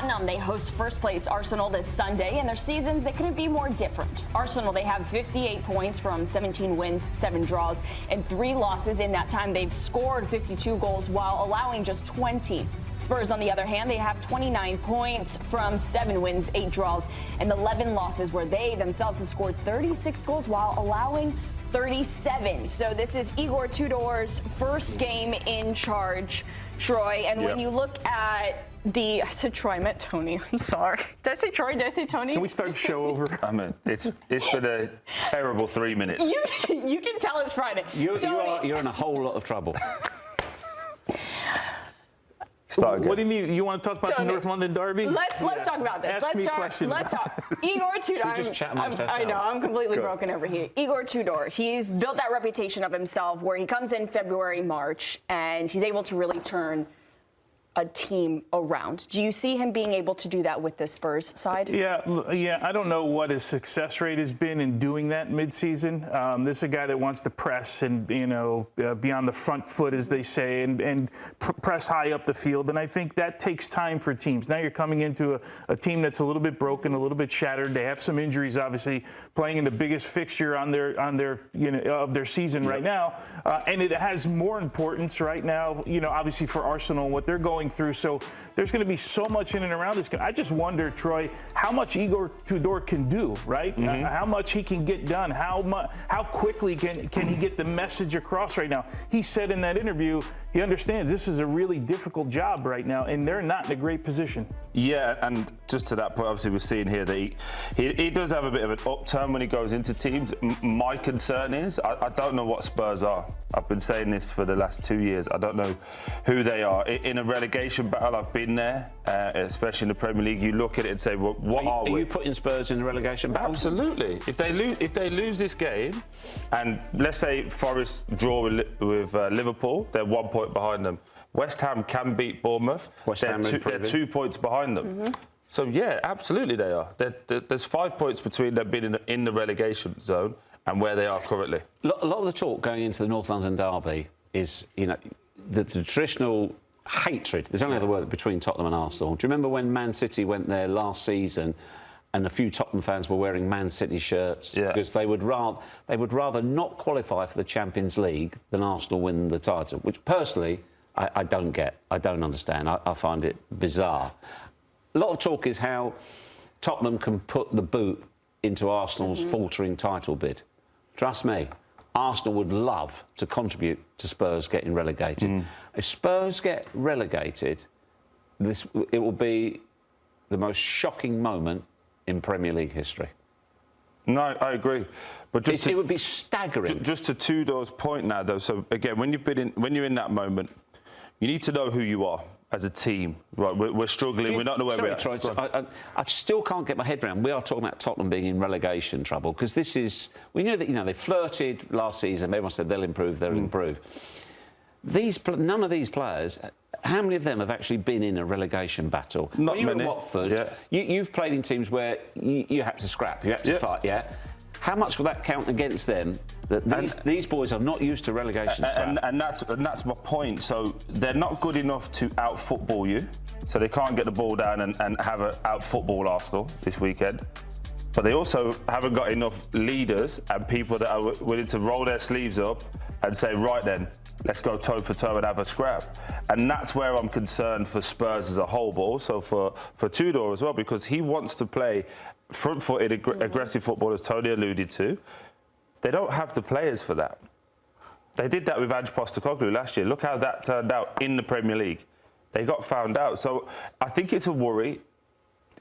Tottenham, they host first-place Arsenal this Sunday, and their seasons, they couldn't be more different. Arsenal, they have 58 points from 17 wins, 7 draws, and 3 losses. In that time, they've scored 52 goals while allowing just 20. Spurs, on the other hand, they have 29 points from 7 wins, 8 draws, and 11 losses, where they themselves have scored 36 goals while allowing 37. So this is Igor Tudor's first game in charge, Troy. And when you look at I said Troy, I meant Tony. I'm sorry. Did I say Troy? Did I say Tony? Can we start the show over? I mean, it's been a terrible 3 minutes. You can tell it's Friday. You're in a whole lot of trouble. Start again. What do you mean? You want to talk about the North London derby? Let's talk about this. Ask me a question. Let's talk. Igor Tudor. Should we just chat amongst ourselves? I know. I'm completely broken over here. Igor Tudor. He's built that reputation of himself where he comes in February, March, and he's able to really turn a team around. Do you see him being able to do that with the Spurs side? Yeah. I don't know what his success rate has been in doing that midseason. This is a guy that wants to press and be on the front foot, as they say, and press high up the field. And I think that takes time for teams. Now you're coming into a team that's a little bit broken, a little bit shattered. They have some injuries, obviously, playing in the biggest fixture on their of their season right now, and it has more importance right now. Obviously for Arsenal and what they're going through. So there's going to be so much in and around this. I just wonder, Troy, how much Igor Tudor can do, right? Mm-hmm. How much he can get done. How quickly can he get the message across right now? He said in that interview he understands this is a really difficult job right now, and they're not in a great position. Yeah, and just to that point, obviously we're seeing here that he does have a bit of an upturn when he goes into teams. My concern is I don't know what Spurs are. I've been saying this for the last 2 years. I don't know who they are. In a relegation battle, I've been there, especially in the Premier League. You look at it and say, well, what are we? Are you putting Spurs in the relegation battle? Absolutely. If they lose this game, and let's say Forest draw with Liverpool, they're 1 point behind them. West Ham can beat Bournemouth. They're 2 points behind them. Mm-hmm. So, yeah, absolutely they are. There's 5 points between them being in the relegation zone and where they are currently. A lot of the talk going into the North London derby is, the traditional hatred, there's only other word, between Tottenham and Arsenal. Do you remember when Man City went there last season and a few Tottenham fans were wearing Man City shirts because they would rather not qualify for the Champions League than Arsenal win the title, which personally I don't get. I don't understand. I find it bizarre. A lot of talk is how Tottenham can put the boot into Arsenal's faltering title bid. Trust me, Arsenal would love to contribute to Spurs getting relegated. If Spurs get relegated, it will be the most shocking moment in Premier League history. No, I agree. But it would be staggering. Just to Tudor's point now, though. So again, when you're in that moment, you need to know who you are as a team. Right, we're struggling. We don't know where we are. Troy, I still can't get my head around. We are talking about Tottenham being in relegation trouble because we knew that they flirted last season. Everyone said they'll improve. They'll improve. None of these players. How many of them have actually been in a relegation battle? Not when you many. were at Watford, you've played in teams where you had to scrap, you had to fight, How much will that count against them? That these boys are not used to relegation scrap. And that's my point. So they're not good enough to out-football you. So they can't get the ball down and have out-football Arsenal this weekend. But they also haven't got enough leaders and people that are willing to roll their sleeves up and say, right then, let's go toe for toe and have a scrap. And that's where I'm concerned for Spurs as a whole, but also for Tudor as well, because he wants to play front-footed, aggressive football, as Tony alluded to. They don't have the players for that. They did that with Ange Postecoglou last year. Look how that turned out in the Premier League. They got found out. So I think it's a worry.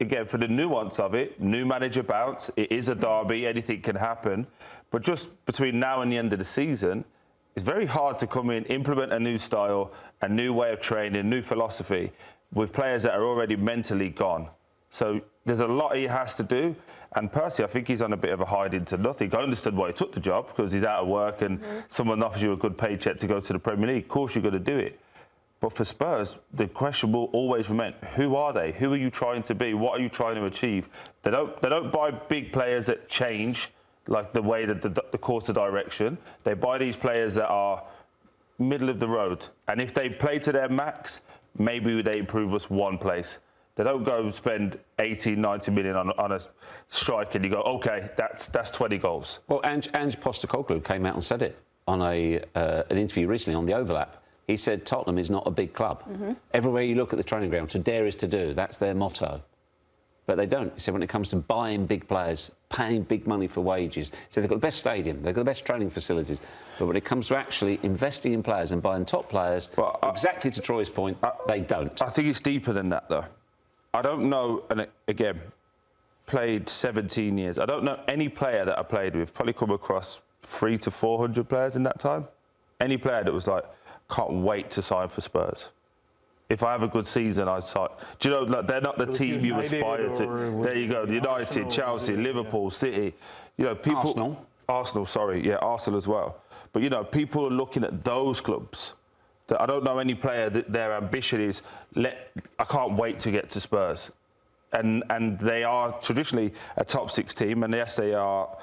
Again, for the nuance of it, new manager bounce, it is a derby, anything can happen. But just between now and the end of the season, it's very hard to come in, implement a new style, a new way of training, new philosophy with players that are already mentally gone. So there's a lot he has to do. And personally, I think he's on a bit of a hide into nothing. I understood why he took the job, because he's out of work and someone offers you a good paycheck to go to the Premier League. Of course, you've got to do it. But for Spurs, the question will always remain, who are they? Who are you trying to be? What are you trying to achieve? They don't buy big players that change, like the way that the course of direction. They buy these players that are middle of the road. And if they play to their max, maybe they improve us one place. They don't go and spend 80, 90 million on a strike and you go, OK, that's 20 goals. Well, Ange Postecoglou came out and said it on an interview recently on The Overlap. He said Tottenham is not a big club. Everywhere you look at the training ground, to dare is to do. That's their motto. But they don't. He said when it comes to buying big players, paying big money for wages, he said they've got the best stadium, they've got the best training facilities. But when it comes to actually investing in players and buying top players, exactly to Troy's point, they don't. I think it's deeper than that, though. I don't know, and again, played 17 years. I don't know any player that I played with, probably come across 300 to 400 players in that time. Any player that was like, can't wait to sign for Spurs. If I have a good season, I sign. Do you know, like, they're not the team you aspire to. There you go, United, Arsenal, Chelsea, Liverpool, City. You know, people. Arsenal, sorry, yeah, Arsenal as well. But, you know, people are looking at those clubs. I don't know any player that their ambition is, I can't wait to get to Spurs. And they are traditionally a top 6 team, and yes, they are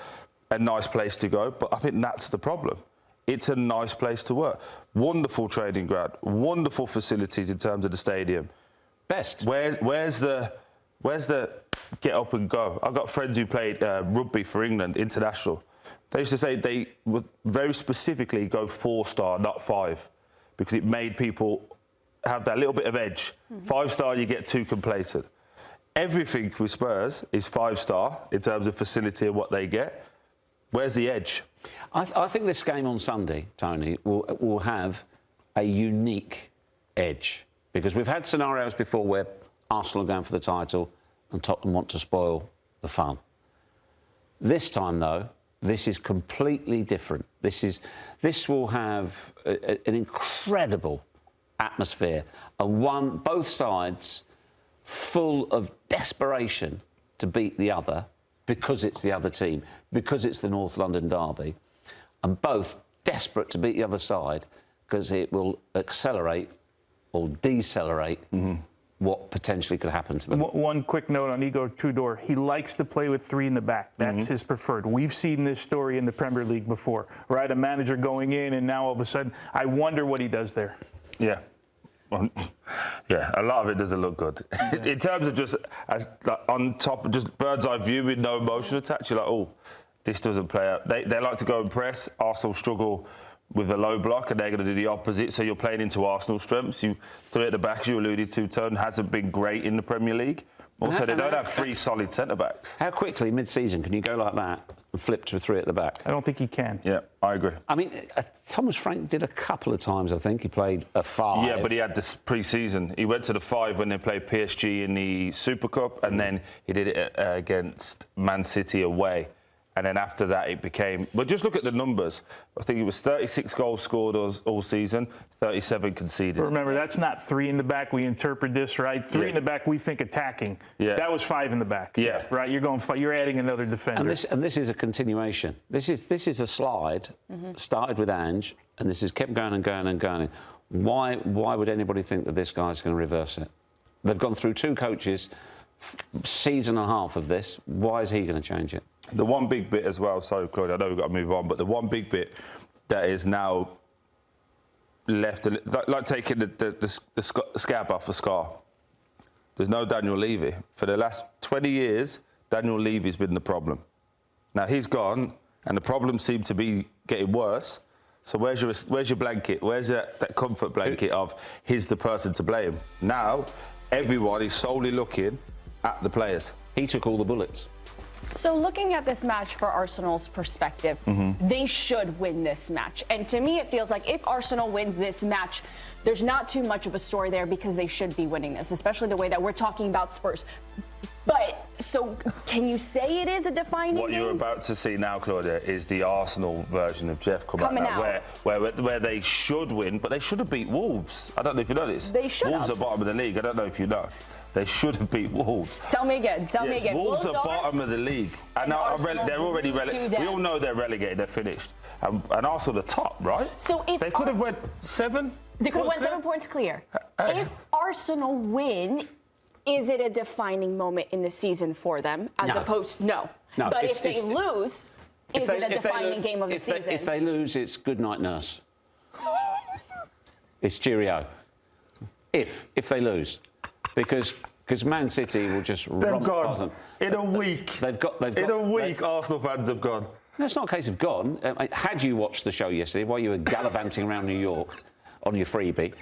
a nice place to go, but I think that's the problem. It's a nice place to work. Wonderful training ground, wonderful facilities in terms of the stadium. Best. Where's the get up and go? I've got friends who played rugby for England, international. They used to say they would very specifically go 4-star, not 5. Because it made people have that little bit of edge. 5-star, you get too complacent. Everything with Spurs is 5-star in terms of facility and what they get. Where's the edge? I think this game on Sunday, Tony, will have a unique edge. Because we've had scenarios before where Arsenal are going for the title and Tottenham want to spoil the fun. This time, though, this is completely different. This will have an incredible atmosphere, both sides full of desperation to beat the other because it's the other team, because it's the North London derby, and both desperate to beat the other side because it will accelerate or decelerate what potentially could happen to them. One quick note on Igor Tudor. He likes to play with 3 in the back. That's his preferred. We've seen this story in the Premier League before, right? A manager going in and now all of a sudden, I wonder what he does there. Yeah. Yeah, a lot of it doesn't look good. In terms of just on top, just bird's eye view with no emotion attached, you're like, oh, this doesn't play out. They like to go and press. Arsenal struggle with a low block, and they're going to do the opposite. So you're playing into Arsenal's strengths. 3 at the back, as you alluded to, Tone, hasn't been great in the Premier League. Also, they don't have 3 solid centre-backs. How quickly, mid-season, can you go like that and flip to 3 at the back? I don't think he can. Yeah, I agree. I mean, Thomas Frank did a couple of times, I think. He played a 5. Yeah, but he had this pre-season. He went to the 5 when they played PSG in the Super Cup, and then he did it against Man City away. And then after that, it became... But just look at the numbers. I think it was 36 goals scored all season, 37 conceded. But remember, that's not 3 in the back. We interpret this, right? 3 in the back, we think attacking. Yeah. That was 5 in the back. Yeah. Right? You're adding another defender. And this is a continuation. This is a slide, started with Ange, and this has kept going and going and going. Why would anybody think that this guy's going to reverse it? They've gone through 2 coaches, season and a half of this. Why is he going to change it? The one big bit as well, sorry, Claudia, I know we've got to move on, but the one big bit that is now left, like taking the scab off a scar. There's no Daniel Levy. For the last 20 years, Daniel Levy's been the problem. Now, he's gone, and the problems seem to be getting worse. So where's your blanket? Where's that comfort blanket of he's the person to blame? Now, everyone is solely looking at the players. He took all the bullets. So looking at this match for Arsenal's perspective, they should win this match. And to me, it feels like if Arsenal wins this match, there's not too much of a story there because they should be winning this, especially the way that we're talking about Spurs. But, so, can you say it is a defining What game? you're about to see now, Claudia, is the Arsenal version of Geoff coming out. Where they should win, but they should have beat Wolves. I don't know if you know this. They should Wolves have. are bottom of the league. I don't know if you know. They should have beat Wolves. Tell me again. Tell me again. Wolves are bottom of the league. And they're already relegated. We all know they're relegated. They're finished. And Arsenal are top, right? So if they could have went 7. They could have went 7 points clear. If Arsenal win, is it a defining moment in the season for them? As opposed, no. But if they lose, is it a defining game of the season? If they lose, it's good night, nurse. It's cheerio. If they lose. Because Because Man City will just They've romp past gone them. in a week. They've got in a week. Arsenal fans have gone. No, it's not a case of gone. Had you watched the show yesterday while you were gallivanting around New York on your freebie,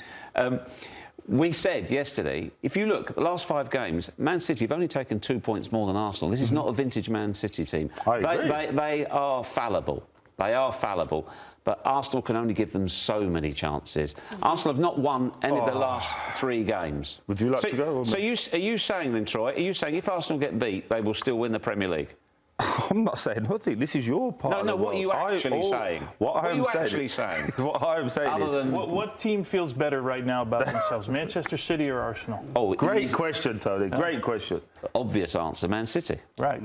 we said yesterday, if you look at the last 5 games, Man City have only taken 2 points more than Arsenal. This is not a vintage Man City team. I agree. They are fallible. They are fallible. But Arsenal can only give them so many chances. Arsenal have not won any of the last 3 games. Would you like to go? So are you saying then, Troy, are you saying if Arsenal get beat, they will still win the Premier League? I'm not saying nothing. This is your part. No, what are you actually saying? What I am saying Other is... than What team feels better right now about themselves, Manchester City or Arsenal? oh, Great question, Tony. Great question. obvious answer, Man City. Right.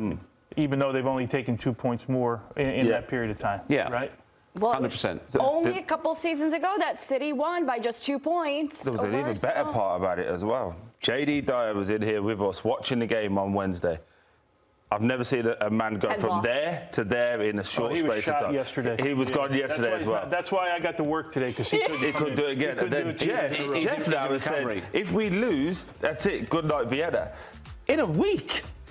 Even though they've only taken 2 points more in Yeah. that period of time. Yeah. Right? Well, 100%. only a couple seasons ago that City won by just 2 points. There was an even better part about it as well. JD Dyer was in here with us watching the game on Wednesday. I've never seen a man go from there to there in a short he was space of shot time. yesterday. He was gone yesterday as well. That's why I got to work today, because he He could do it again. He And then couldn't do it Jeff Tuesday. now has said, if we lose, that's it. Good night, Vienna. In a week.